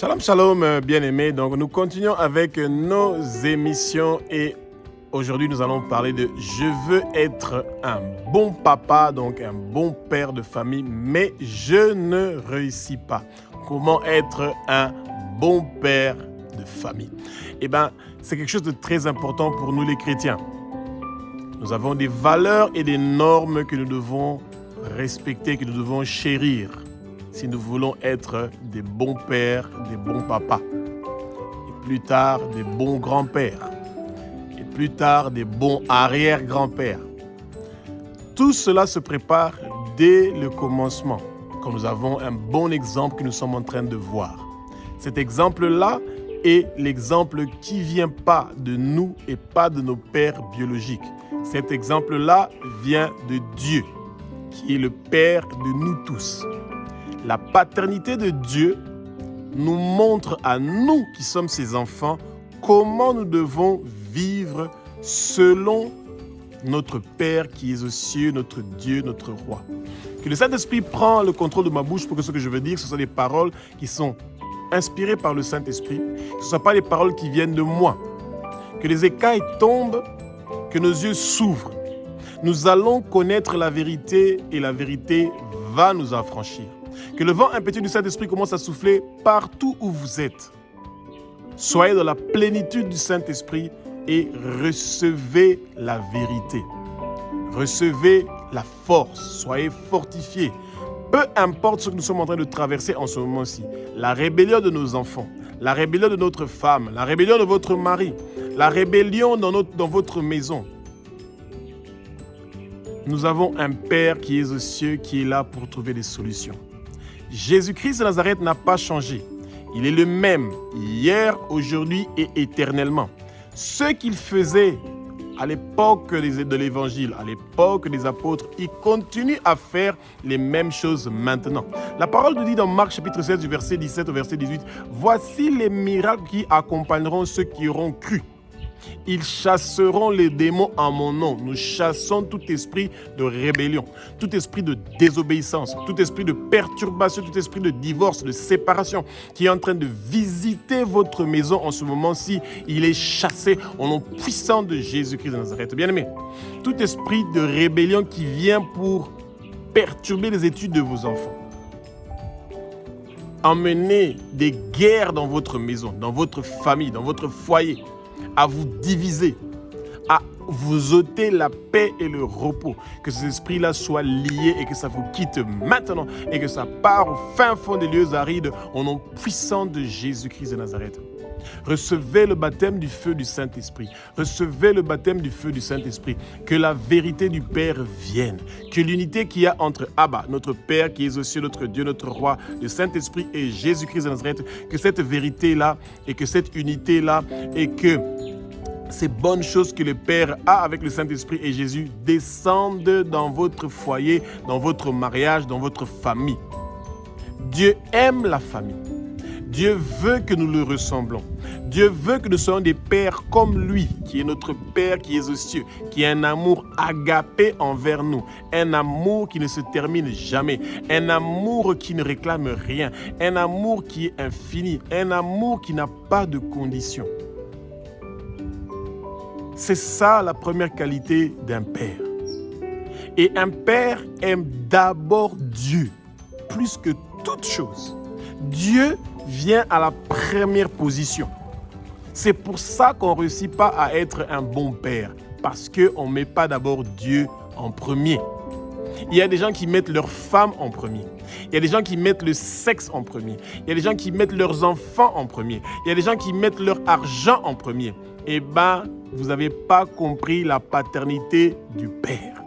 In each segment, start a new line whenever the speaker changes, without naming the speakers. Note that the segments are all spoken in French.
Shalom, shalom, bien-aimés. Donc, nous continuons avec nos émissions et aujourd'hui, nous allons parler de « Je veux être un bon papa, donc un bon père de famille, mais je ne réussis pas. » Comment être un bon père de famille? Eh bien, c'est quelque chose de très important pour nous les chrétiens. Nous avons des valeurs et des normes que nous devons respecter, que nous devons chérir si nous voulons être des bons pères, des bons papas, et plus tard des bons grands-pères, et plus tard des bons arrière-grands-pères. Tout cela se prépare dès le commencement, quand nous avons un bon exemple que nous sommes en train de voir. Cet exemple-là est l'exemple qui ne vient pas de nous et pas de nos pères biologiques. Cet exemple-là vient de Dieu, qui est le Père de nous tous. La paternité de Dieu nous montre à nous qui sommes ses enfants comment nous devons vivre selon notre Père qui est aux cieux, notre Dieu, notre Roi. Que le Saint-Esprit prend le contrôle de ma bouche pour que ce que je veux dire, ce sont des paroles qui sont inspirées par le Saint-Esprit, que ce ne soient pas les paroles qui viennent de moi. Que les écailles tombent, que nos yeux s'ouvrent. Nous allons connaître la vérité et la vérité va nous affranchir. Que le vent impétueux du Saint-Esprit commence à souffler partout où vous êtes. Soyez dans la plénitude du Saint-Esprit et recevez la vérité. Recevez la force, soyez fortifiés. Peu importe ce que nous sommes en train de traverser en ce moment-ci, la rébellion de nos enfants, la rébellion de notre femme, la rébellion de votre mari, la rébellion dans votre maison. Nous avons un Père qui est aux cieux, qui est là pour trouver des solutions. Jésus-Christ de Nazareth n'a pas changé. Il est le même hier, aujourd'hui et éternellement. Ce qu'il faisait à l'époque de l'Évangile, à l'époque des apôtres, il continue à faire les mêmes choses maintenant. La parole nous dit dans Marc chapitre 16, du verset 17 au verset 18, « Voici les miracles qui accompagneront ceux qui auront cru. Ils chasseront les démons en mon nom. » Nous chassons tout esprit de rébellion, tout esprit de désobéissance, tout esprit de perturbation, tout esprit de divorce, de séparation qui est en train de visiter votre maison en ce moment-ci. Il est chassé au nom puissant de Jésus-Christ de Nazareth. Bien-aimés, tout esprit de rébellion qui vient pour perturber les études de vos enfants, emmener des guerres dans votre maison, dans votre famille, dans votre foyer, à vous diviser, à vous ôter la paix et le repos. Que ces esprits-là soient liés et que ça vous quitte maintenant et que ça part au fin fond des lieux arides au nom puissant de Jésus-Christ de Nazareth. Recevez le baptême du feu du Saint-Esprit. Recevez le baptême du feu du Saint-Esprit. Que la vérité du Père vienne. Que l'unité qu'il y a entre Abba, notre Père qui est aux cieux, notre Dieu, notre Roi, le Saint-Esprit et Jésus-Christ de Nazareth, que cette vérité-là et que cette unité-là et que ces bonnes choses que le Père a avec le Saint-Esprit et Jésus descendent dans votre foyer, dans votre mariage, dans votre famille. Dieu aime la famille. Dieu veut que nous le ressemblons. Dieu veut que nous soyons des pères comme lui, qui est notre Père qui est aux cieux, qui a un amour agapé envers nous, un amour qui ne se termine jamais, un amour qui ne réclame rien, un amour qui est infini, un amour qui n'a pas de conditions. C'est ça la première qualité d'un père. Et un père aime d'abord Dieu, plus que toute chose. Dieu vient à la première position. C'est pour ça qu'on ne réussit pas à être un bon père, parce qu'on ne met pas d'abord Dieu en premier. Il y a des gens qui mettent leur femme en premier. Il y a des gens qui mettent le sexe en premier. Il y a des gens qui mettent leurs enfants en premier. Il y a des gens qui mettent leur argent en premier. Eh bien, vous n'avez pas compris la paternité du Père.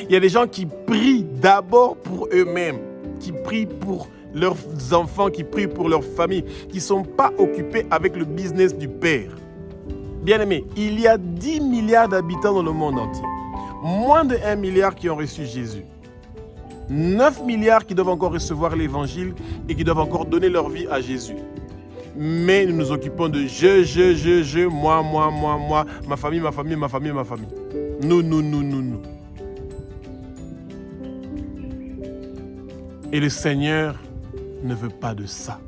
Il y a des gens qui prient d'abord pour eux-mêmes, qui prient pour leurs enfants, qui prient pour leur famille, qui ne sont pas occupés avec le business du Père. Bien-aimés, il y a 10 milliards d'habitants dans le monde entier. Moins de 1 milliard qui ont reçu Jésus. 9 milliards qui doivent encore recevoir l'Évangile et qui doivent encore donner leur vie à Jésus. Mais nous nous occupons de moi, ma famille. Nous. Et le Seigneur ne veut pas de ça.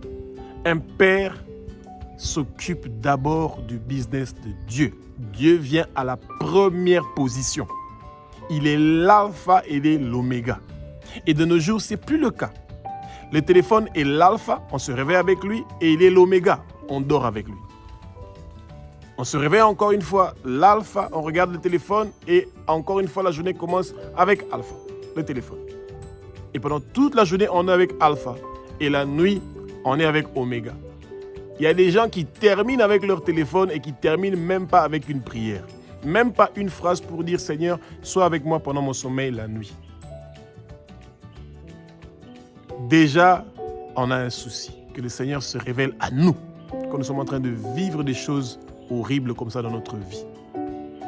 Un père s'occupe d'abord du business de Dieu. Dieu vient à la première position. Il est l'alpha et il est l'oméga. Et de nos jours, ce n'est plus le cas. Le téléphone est l'alpha, on se réveille avec lui, et il est l'oméga, on dort avec lui. On se réveille encore une fois, l'alpha, on regarde le téléphone, et encore une fois, la journée commence avec alpha, le téléphone. Et pendant toute la journée, on est avec alpha, et la nuit, on est avec oméga. Il y a des gens qui terminent avec leur téléphone et qui terminent même pas avec une prière. Même pas une phrase pour dire « Seigneur, sois avec moi pendant mon sommeil la nuit ». Déjà, on a un souci, que le Seigneur se révèle à nous, quand nous sommes en train de vivre des choses horribles comme ça dans notre vie.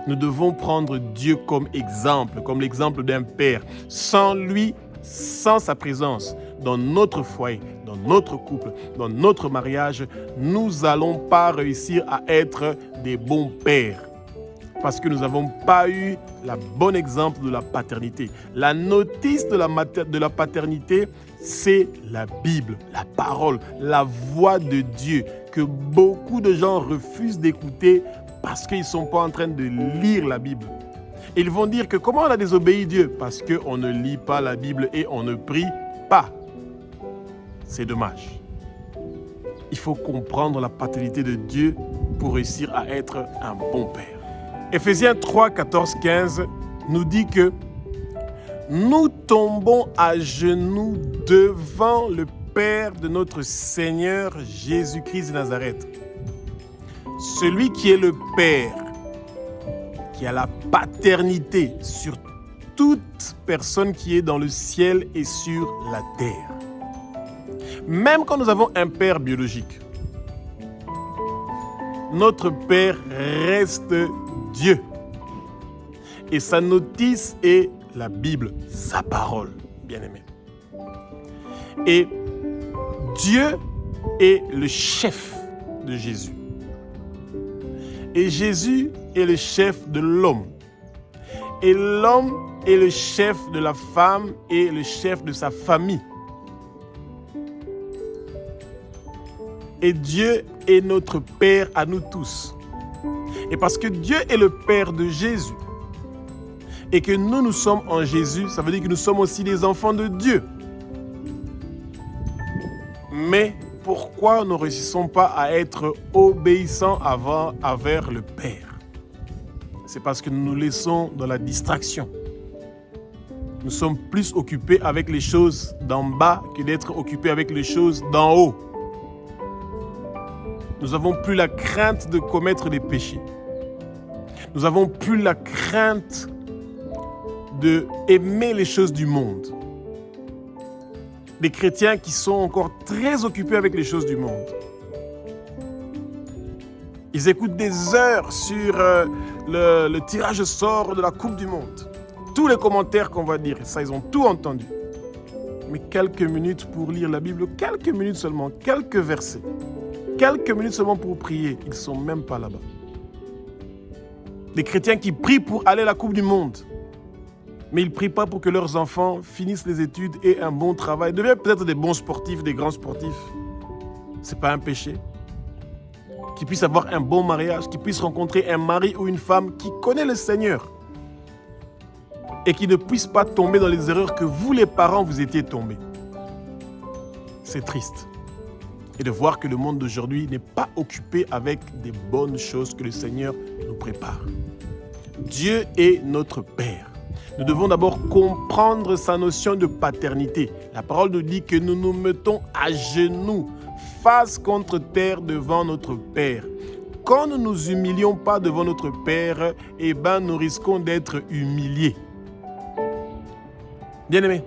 Nous devons prendre Dieu comme exemple, comme l'exemple d'un père. Sans lui, sans sa présence, dans notre foyer, dans notre couple, dans notre mariage, nous n'allons pas réussir à être des bons pères. Parce que nous n'avons pas eu le bon exemple de la paternité. La notice de la paternité, c'est la Bible, la parole, la voix de Dieu que beaucoup de gens refusent d'écouter parce qu'ils ne sont pas en train de lire la Bible. Et ils vont dire que comment on a désobéi Dieu? Parce qu'on ne lit pas la Bible et on ne prie pas. C'est dommage. Il faut comprendre la paternité de Dieu pour réussir à être un bon père. Éphésiens 3, 14, 15 nous dit que nous tombons à genoux devant le Père de notre Seigneur Jésus-Christ de Nazareth. Celui qui est le Père, qui a la paternité sur toute personne qui est dans le ciel et sur la terre. Même quand nous avons un Père biologique, notre Père reste Dieu. Et sa notice est la Bible, sa parole, bien-aimé. Et Dieu est le chef de Jésus. Et Jésus est le chef de l'homme. Et l'homme est le chef de la femme et le chef de sa famille. Et Dieu est notre Père à nous tous. Et parce que Dieu est le Père de Jésus, et que nous sommes en Jésus, ça veut dire que nous sommes aussi des enfants de Dieu. Mais pourquoi ne réussissons pas à être obéissants envers le Père? C'est parce que nous nous laissons dans la distraction. Nous sommes plus occupés avec les choses d'en bas que d'être occupés avec les choses d'en haut. Nous n'avons plus la crainte de commettre des péchés. Nous n'avons plus la crainte d'aimer les choses du monde. Des chrétiens qui sont encore très occupés avec les choses du monde. Ils écoutent des heures sur le tirage au sort de la Coupe du Monde. Tous les commentaires qu'on va dire, ça, ils ont tout entendu. Mais quelques minutes pour lire la Bible, quelques minutes seulement, quelques versets, quelques minutes seulement pour prier, ils ne sont même pas là-bas. Des chrétiens qui prient pour aller à la Coupe du Monde, mais ils ne prient pas pour que leurs enfants finissent les études et un bon travail, deviennent peut-être des bons sportifs, des grands sportifs. Ce n'est pas un péché. Qu'ils puissent avoir un bon mariage, qu'ils puissent rencontrer un mari ou une femme qui connaît le Seigneur et qui ne puisse pas tomber dans les erreurs que vous, les parents, vous étiez tombés. C'est triste. Et de voir que le monde d'aujourd'hui n'est pas occupé avec des bonnes choses que le Seigneur nous prépare. Dieu est notre Père. Nous devons d'abord comprendre sa notion de paternité. La parole nous dit que nous nous mettons à genoux, face contre terre devant notre Père. Quand nous ne nous humilions pas devant notre Père, eh ben nous risquons d'être humiliés. Bien-aimés,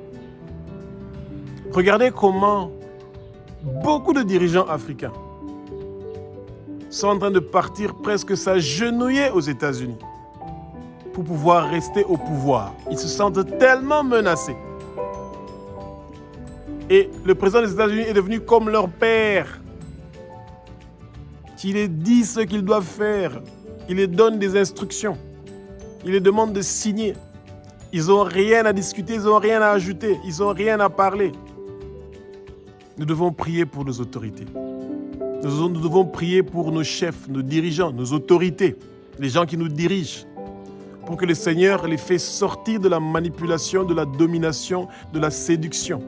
regardez comment beaucoup de dirigeants africains sont en train de partir presque s'agenouiller aux États-Unis pour pouvoir rester au pouvoir. Ils se sentent tellement menacés. Et le président des États-Unis est devenu comme leur père, qui les dit ce qu'ils doivent faire. Il les donne des instructions. Il les demande de signer. Ils n'ont rien à discuter, ils n'ont rien à ajouter, ils n'ont rien à parler. Nous devons prier pour nos autorités. Nous devons prier pour nos chefs, nos dirigeants, nos autorités, les gens qui nous dirigent, pour que le Seigneur les fait sortir de la manipulation, de la domination, de la séduction.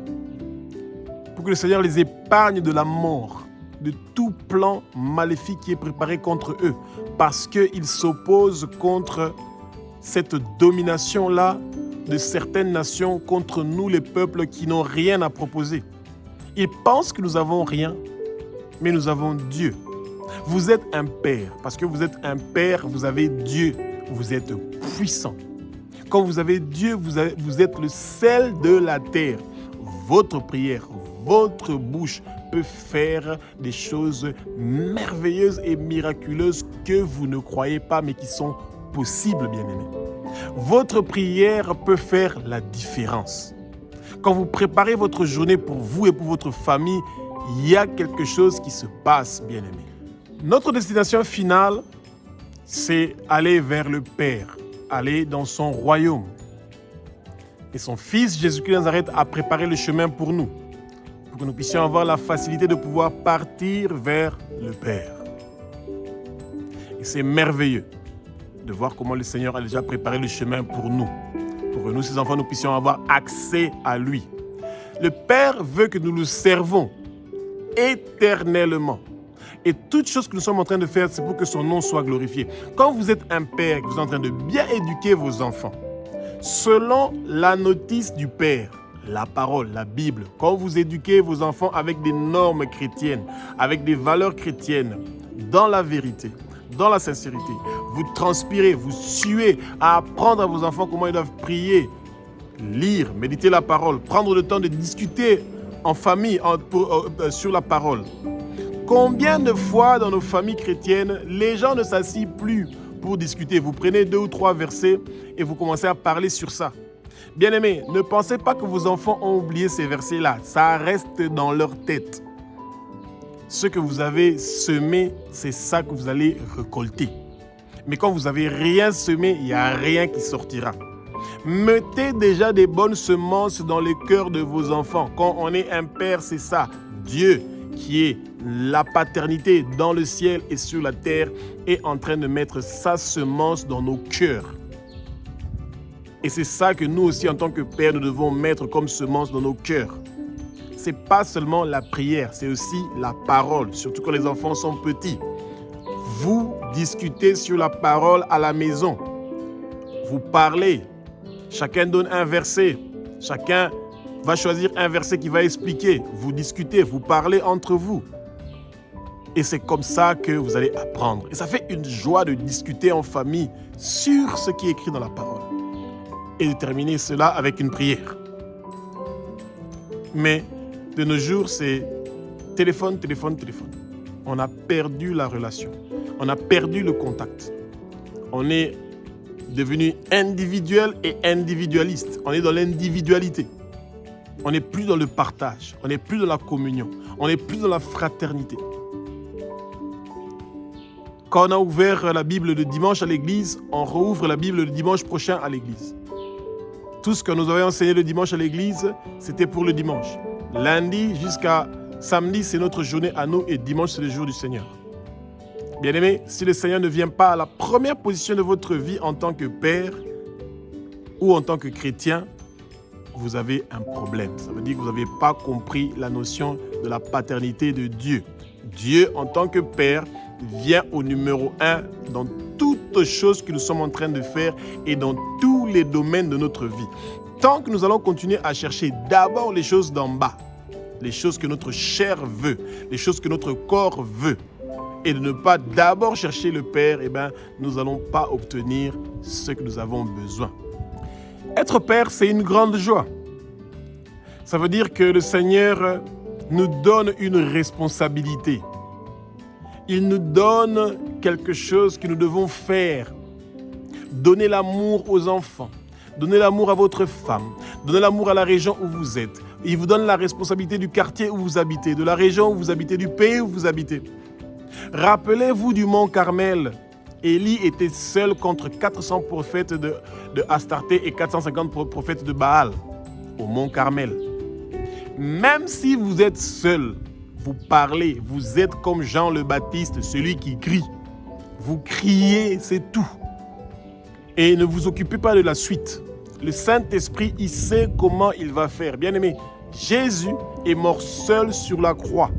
Pour que le Seigneur les épargne de la mort, de tout plan maléfique qui est préparé contre eux, parce qu'ils s'opposent contre cette domination-là de certaines nations, contre nous les peuples qui n'ont rien à proposer. Ils pensent que nous n'avons rien, mais nous avons Dieu. Vous êtes un père. Parce que vous êtes un père, vous avez Dieu. Vous êtes puissant. Quand vous avez Dieu, vous êtes le sel de la terre. Votre prière, votre bouche peut faire des choses merveilleuses et miraculeuses que vous ne croyez pas, mais qui sont possibles, bien-aimés. Votre prière peut faire la différence. Quand vous préparez votre journée pour vous et pour votre famille, il y a quelque chose qui se passe, bien-aimés. Notre destination finale, c'est aller vers le Père, aller dans son royaume. Et son Fils, Jésus-Christ de Nazareth, a préparé le chemin pour nous, pour que nous puissions avoir la facilité de pouvoir partir vers le Père. Et c'est merveilleux de voir comment le Seigneur a déjà préparé le chemin pour nous, pour que nous, ses enfants, nous puissions avoir accès à lui. Le Père veut que nous le servons éternellement. Et toute chose que nous sommes en train de faire, c'est pour que son nom soit glorifié. Quand vous êtes un père, que vous êtes en train de bien éduquer vos enfants, selon la notice du Père, la parole, la Bible, quand vous éduquez vos enfants avec des normes chrétiennes, avec des valeurs chrétiennes, dans la vérité, dans la sincérité, vous transpirez, vous suez à apprendre à vos enfants comment ils doivent prier, lire, méditer la parole, prendre le temps de discuter en famille sur la parole. Combien de fois dans nos familles chrétiennes, les gens ne s'assient plus pour discuter. Vous prenez 2 ou 3 versets et vous commencez à parler sur ça. Bien-aimés, ne pensez pas que vos enfants ont oublié ces versets-là. Ça reste dans leur tête. Ce que vous avez semé, c'est ça que vous allez récolter. Mais quand vous n'avez rien semé, il n'y a rien qui sortira. Mettez déjà des bonnes semences dans les cœurs de vos enfants. Quand on est un père, c'est ça. Dieu, qui est la paternité dans le ciel et sur la terre, est en train de mettre sa semence dans nos cœurs. Et c'est ça que nous aussi, en tant que pères, nous devons mettre comme semence dans nos cœurs. Ce n'est pas seulement la prière, c'est aussi la parole, surtout quand les enfants sont petits. Vous discutez sur la parole à la maison. Vous parlez. Chacun donne un verset. Chacun va choisir un verset qui va expliquer. Vous discutez, vous parlez entre vous. Et c'est comme ça que vous allez apprendre. Et ça fait une joie de discuter en famille sur ce qui est écrit dans la parole. Et de terminer cela avec une prière. Mais de nos jours, c'est téléphone, téléphone, téléphone. On a perdu la relation. On a perdu le contact. On est devenu individuel et individualiste. On est dans l'individualité. On n'est plus dans le partage. On n'est plus dans la communion. On n'est plus dans la fraternité. Quand on a ouvert la Bible le dimanche à l'église, on rouvre la Bible le dimanche prochain à l'église. Tout ce que nous avions enseigné le dimanche à l'église, c'était pour le dimanche. Lundi jusqu'à samedi, c'est notre journée à nous et dimanche, c'est le jour du Seigneur. Bien-aimés, si le Seigneur ne vient pas à la première position de votre vie en tant que père ou en tant que chrétien, vous avez un problème. Ça veut dire que vous n'avez pas compris la notion de la paternité de Dieu. Dieu, en tant que père, vient au numéro 1 dans toutes choses que nous sommes en train de faire et dans tous les domaines de notre vie. Tant que nous allons continuer à chercher d'abord les choses d'en bas, les choses que notre chair veut, les choses que notre corps veut, et de ne pas d'abord chercher le Père, nous n'allons pas obtenir ce que nous avons besoin. Être père, c'est une grande joie. Ça veut dire que le Seigneur nous donne une responsabilité. Il nous donne quelque chose que nous devons faire. Donner l'amour aux enfants. Donner l'amour à votre femme. Donner l'amour à la région où vous êtes. Il vous donne la responsabilité du quartier où vous habitez, de la région où vous habitez, du pays où vous habitez. Rappelez-vous du mont Carmel. Élie était seul contre 400 prophètes de Astarté et 450 prophètes de Baal au mont Carmel. Même si vous êtes seul, vous parlez, vous êtes comme Jean le Baptiste, celui qui crie. Vous criez, c'est tout. Et ne vous occupez pas de la suite. Le Saint-Esprit, il sait comment il va faire. Bien-aimé, Jésus est mort seul sur la croix.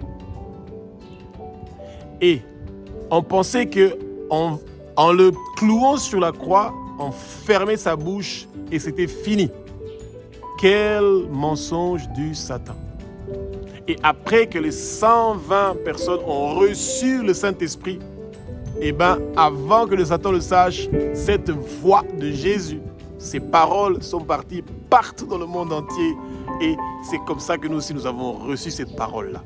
Et on pensait que en le clouant sur la croix, on fermait sa bouche et c'était fini. Quel mensonge du Satan. Et après que les 120 personnes ont reçu le Saint-Esprit, eh bien, avant que le Satan le sache, cette voix de Jésus, ces paroles sont parties partout dans le monde entier. Et c'est comme ça que nous aussi, nous avons reçu cette parole-là.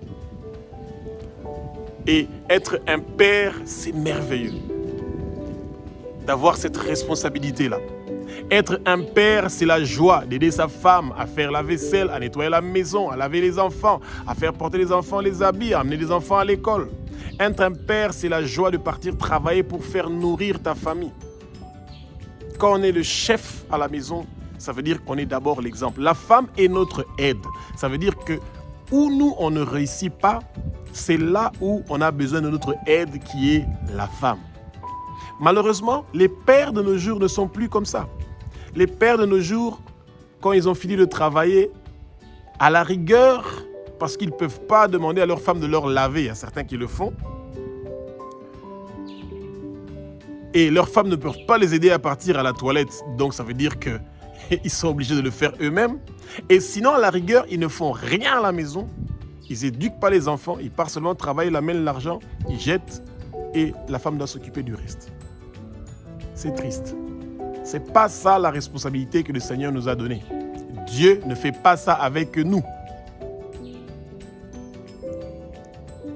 Et être un père, c'est merveilleux. D'avoir cette responsabilité-là. Être un père, c'est la joie d'aider sa femme à faire la vaisselle, à nettoyer la maison, à laver les enfants, à faire porter les enfants les habits, à amener les enfants à l'école. Être un père, c'est la joie de partir travailler pour faire nourrir ta famille. Quand on est le chef à la maison, ça veut dire qu'on est d'abord l'exemple. La femme est notre aide. Ça veut dire que où nous, on ne réussit pas, c'est là où on a besoin de notre aide qui est la femme. Malheureusement, les pères de nos jours ne sont plus comme ça. Les pères de nos jours, quand ils ont fini de travailler, à la rigueur, parce qu'ils ne peuvent pas demander à leur femme de leur laver, il y a certains qui le font, et leurs femmes ne peuvent pas les aider à partir à la toilette, donc ça veut dire qu'ils sont obligés de le faire eux-mêmes. Et sinon, à la rigueur, ils ne font rien à la maison, ils n'éduquent pas les enfants, ils partent seulement travailler, ils amènent l'argent, ils jettent, et la femme doit s'occuper du reste. C'est triste. Ce n'est pas ça la responsabilité que le Seigneur nous a donnée. Dieu ne fait pas ça avec nous.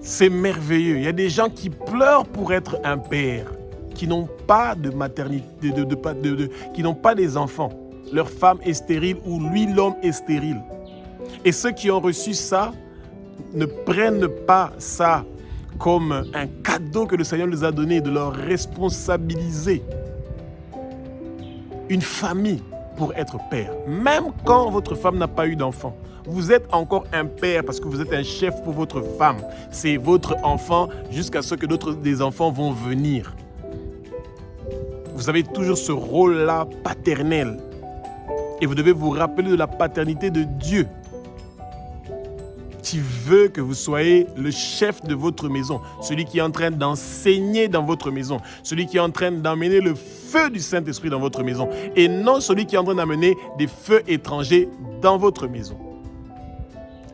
C'est merveilleux. Il y a des gens qui pleurent pour être un père, qui n'ont pas de maternité, qui n'ont pas des enfants. Leur femme est stérile ou lui, l'homme, est stérile. Et ceux qui ont reçu ça ne prennent pas ça comme un cadeau que le Seigneur nous a donné, de leur responsabiliser une famille pour être père. Même quand votre femme n'a pas eu d'enfant, vous êtes encore un père parce que vous êtes un chef pour votre femme. C'est votre enfant jusqu'à ce que des enfants vont venir. Vous avez toujours ce rôle-là paternel. Et vous devez vous rappeler de la paternité de Dieu, qui veut que vous soyez le chef de votre maison, celui qui est en train d'enseigner dans votre maison, celui qui est en train d'emmener le feu du Saint-Esprit dans votre maison, et non celui qui est en train d'amener des feux étrangers dans votre maison.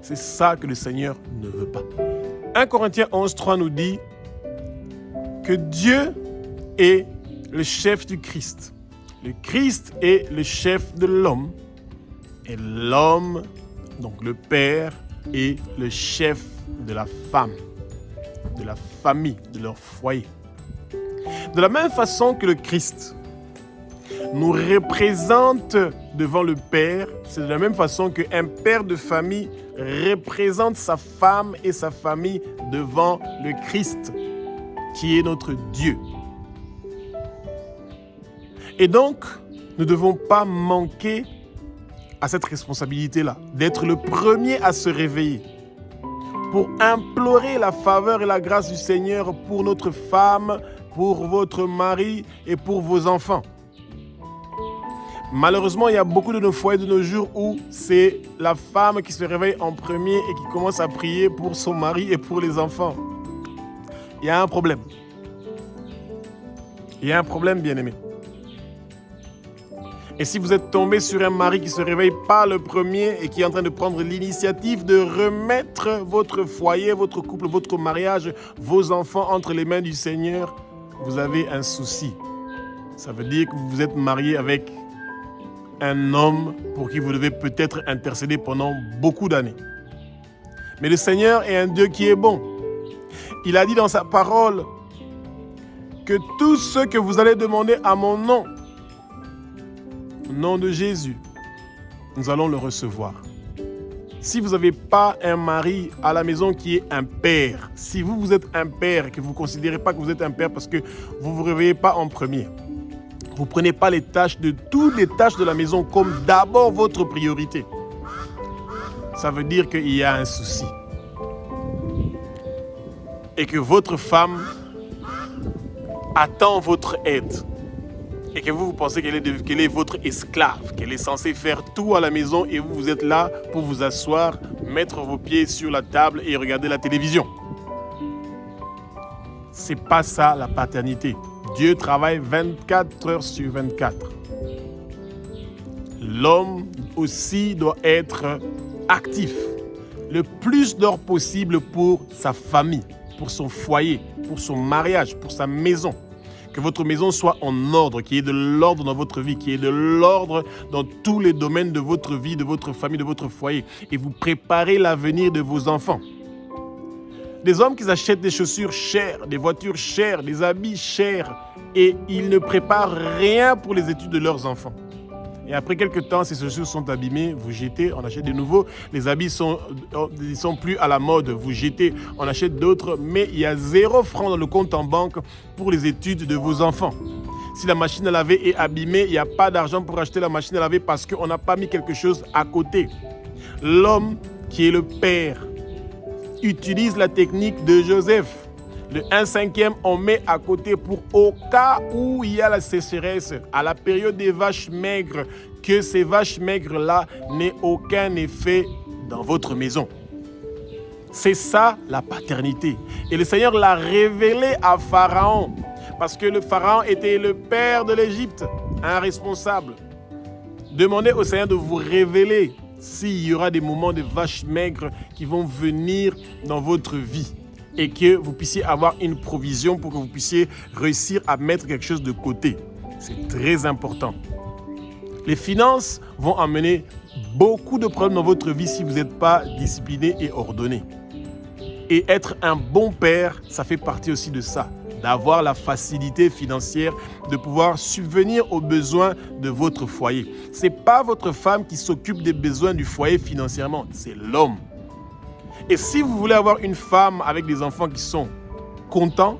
C'est ça que le Seigneur ne veut pas. 1 Corinthiens 11:3 nous dit que Dieu est le chef du Christ. Le Christ est le chef de l'homme, et l'homme, donc le Père, est le chef de la femme, de la famille, de leur foyer. De la même façon que le Christ nous représente devant le Père, c'est de la même façon qu'un père de famille représente sa femme et sa famille devant le Christ, qui est notre Dieu. Et donc, nous ne devons pas manquer à cette responsabilité-là, d'être le premier à se réveiller pour implorer la faveur et la grâce du Seigneur pour notre femme, pour votre mari et pour vos enfants. Malheureusement, il y a beaucoup de nos foyers de nos jours où c'est la femme qui se réveille en premier et qui commence à prier pour son mari et pour les enfants. Il y a un problème. Il y a un problème, bien-aimé. Et si vous êtes tombé sur un mari qui ne se réveille pas le premier et qui est en train de prendre l'initiative de remettre votre foyer, votre couple, votre mariage, vos enfants entre les mains du Seigneur, vous avez un souci. Ça veut dire que vous vous êtes marié avec un homme pour qui vous devez peut-être intercéder pendant beaucoup d'années. Mais le Seigneur est un Dieu qui est bon. Il a dit dans sa parole que tout ce que vous allez demander à mon nom, au nom de Jésus, nous allons le recevoir. Si vous n'avez pas un mari à la maison qui est un père, si vous êtes un père et que vous ne considérez pas que vous êtes un père parce que vous ne vous réveillez pas en premier, vous ne prenez pas toutes les tâches de la maison comme d'abord votre priorité, ça veut dire qu'il y a un souci. et que votre femme attend votre aide et que vous pensez qu'elle est votre esclave, qu'elle est censée faire tout à la maison et vous êtes là pour vous asseoir, mettre vos pieds sur la table et regarder la télévision. C'est pas ça la paternité. Dieu travaille 24 heures sur 24. L'homme aussi doit être actif, le plus d'heures possible pour sa famille, pour son foyer, pour son mariage, pour sa maison. Que votre maison soit en ordre, qu'il y ait de l'ordre dans votre vie, qu'il y ait de l'ordre dans tous les domaines de votre vie, de votre famille, de votre foyer. Et vous préparez l'avenir de vos enfants. Des hommes qui achètent des chaussures chères, des voitures chères, des habits chers, et ils ne préparent rien pour les études de leurs enfants. Et après quelques temps, ces chaussures sont abîmées, vous jetez, on achète de nouveaux. Les habits sont plus à la mode, vous jetez, on achète d'autres. Mais il y a 0 francs dans le compte en banque pour les études de vos enfants. Si la machine à laver est abîmée, il n'y a pas d'argent pour acheter la machine à laver parce qu'on n'a pas mis quelque chose à côté. L'homme qui est le père utilise la technique de Joseph. Le 1/5 on met à côté pour au cas où il y a la sécheresse, à la période des vaches maigres, que ces vaches maigres-là n'aient aucun effet dans votre maison. C'est ça la paternité. Et le Seigneur l'a révélé à Pharaon, parce que le Pharaon était le père de l'Égypte, un responsable. Demandez au Seigneur de vous révéler s'il y aura des moments de vaches maigres qui vont venir dans votre vie. Et que vous puissiez avoir une provision pour que vous puissiez réussir à mettre quelque chose de côté. C'est très important. Les finances vont amener beaucoup de problèmes dans votre vie si vous n'êtes pas discipliné et ordonné. Et être un bon père, ça fait partie aussi de ça. D'avoir la facilité financière, de pouvoir subvenir aux besoins de votre foyer. Ce n'est pas votre femme qui s'occupe des besoins du foyer financièrement, c'est l'homme. Et si vous voulez avoir une femme avec des enfants qui sont contents,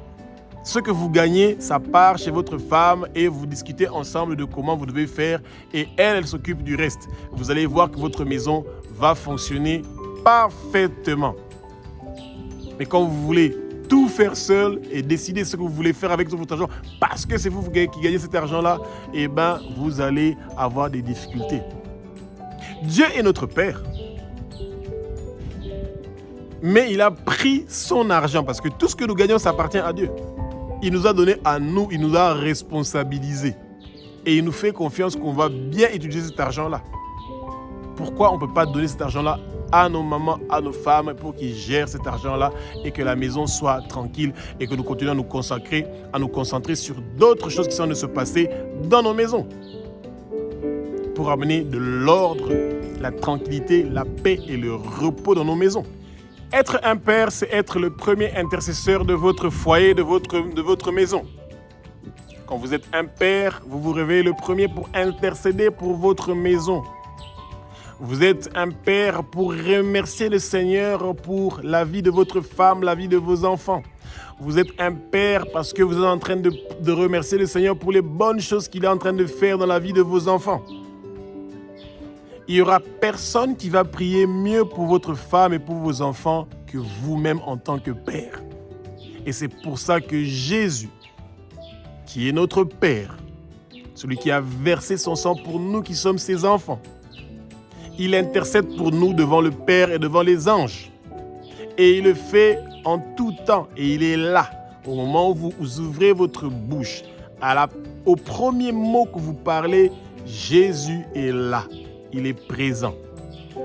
ce que vous gagnez, ça part chez votre femme et vous discutez ensemble de comment vous devez faire et elle s'occupe du reste. Vous allez voir que votre maison va fonctionner parfaitement. Mais quand vous voulez tout faire seul et décider ce que vous voulez faire avec votre argent parce que c'est vous qui gagnez cet argent-là, eh bien, vous allez avoir des difficultés. Dieu est notre Père. Mais il a pris son argent parce que tout ce que nous gagnons, ça appartient à Dieu. Il nous a donné à nous, il nous a responsabilisés. Et il nous fait confiance qu'on va bien utiliser cet argent-là. Pourquoi on ne peut pas donner cet argent-là à nos mamans, à nos femmes pour qu'ils gèrent cet argent-là et que la maison soit tranquille et que nous continuons à nous concentrer sur d'autres choses qui sont en train de se passer dans nos maisons pour amener de l'ordre, la tranquillité, la paix et le repos dans nos maisons. Être un père, c'est être le premier intercesseur de votre foyer, de votre maison. Quand vous êtes un père, vous vous réveillez le premier pour intercéder pour votre maison. Vous êtes un père pour remercier le Seigneur pour la vie de votre femme, la vie de vos enfants. Vous êtes un père parce que vous êtes en train de remercier le Seigneur pour les bonnes choses qu'il est en train de faire dans la vie de vos enfants. Il n'y aura personne qui va prier mieux pour votre femme et pour vos enfants que vous-même en tant que père. Et c'est pour ça que Jésus, qui est notre Père, celui qui a versé son sang pour nous qui sommes ses enfants, il intercède pour nous devant le Père et devant les anges. Et il le fait en tout temps. Et il est là, au moment où vous ouvrez votre bouche, au premier mot que vous parlez, Jésus est là. Il est présent.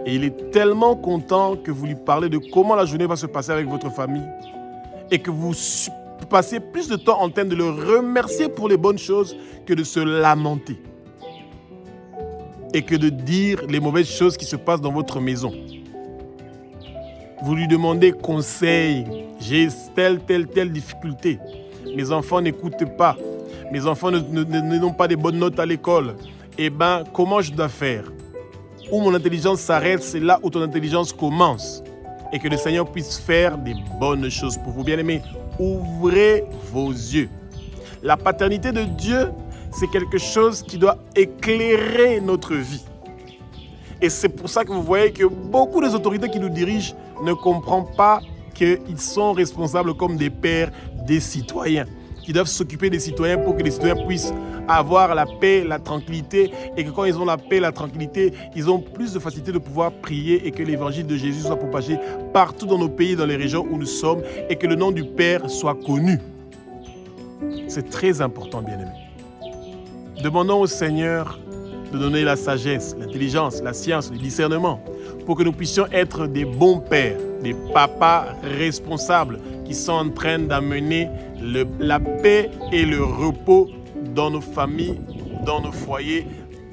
Et il est tellement content que vous lui parlez de comment la journée va se passer avec votre famille et que vous passez plus de temps en train de le remercier pour les bonnes choses que de se lamenter et que de dire les mauvaises choses qui se passent dans votre maison. Vous lui demandez conseil. J'ai telle difficulté. Mes enfants n'écoutent pas. Mes enfants n'ont pas de bonnes notes à l'école. Eh bien, comment je dois faire? Où mon intelligence s'arrête, c'est là où ton intelligence commence. Et que le Seigneur puisse faire des bonnes choses pour vous. Bien-aimés, ouvrez vos yeux. La paternité de Dieu, c'est quelque chose qui doit éclairer notre vie. Et c'est pour ça que vous voyez que beaucoup des autorités qui nous dirigent ne comprennent pas qu'ils sont responsables comme des pères des citoyens, qui doivent s'occuper des citoyens pour que les citoyens puissent avoir la paix, la tranquillité, et que quand ils ont la paix, la tranquillité, ils ont plus de facilité de pouvoir prier et que l'évangile de Jésus soit propagé partout dans nos pays, dans les régions où nous sommes, et que le nom du Père soit connu. C'est très important, bien-aimés. Demandons au Seigneur de donner la sagesse, l'intelligence, la science, le discernement, pour que nous puissions être des bons pères, des papas responsables qui sont en train d'amener la paix et le repos dans nos familles, dans nos foyers,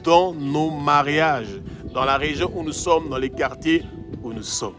dans nos mariages, dans la région où nous sommes, dans les quartiers où nous sommes.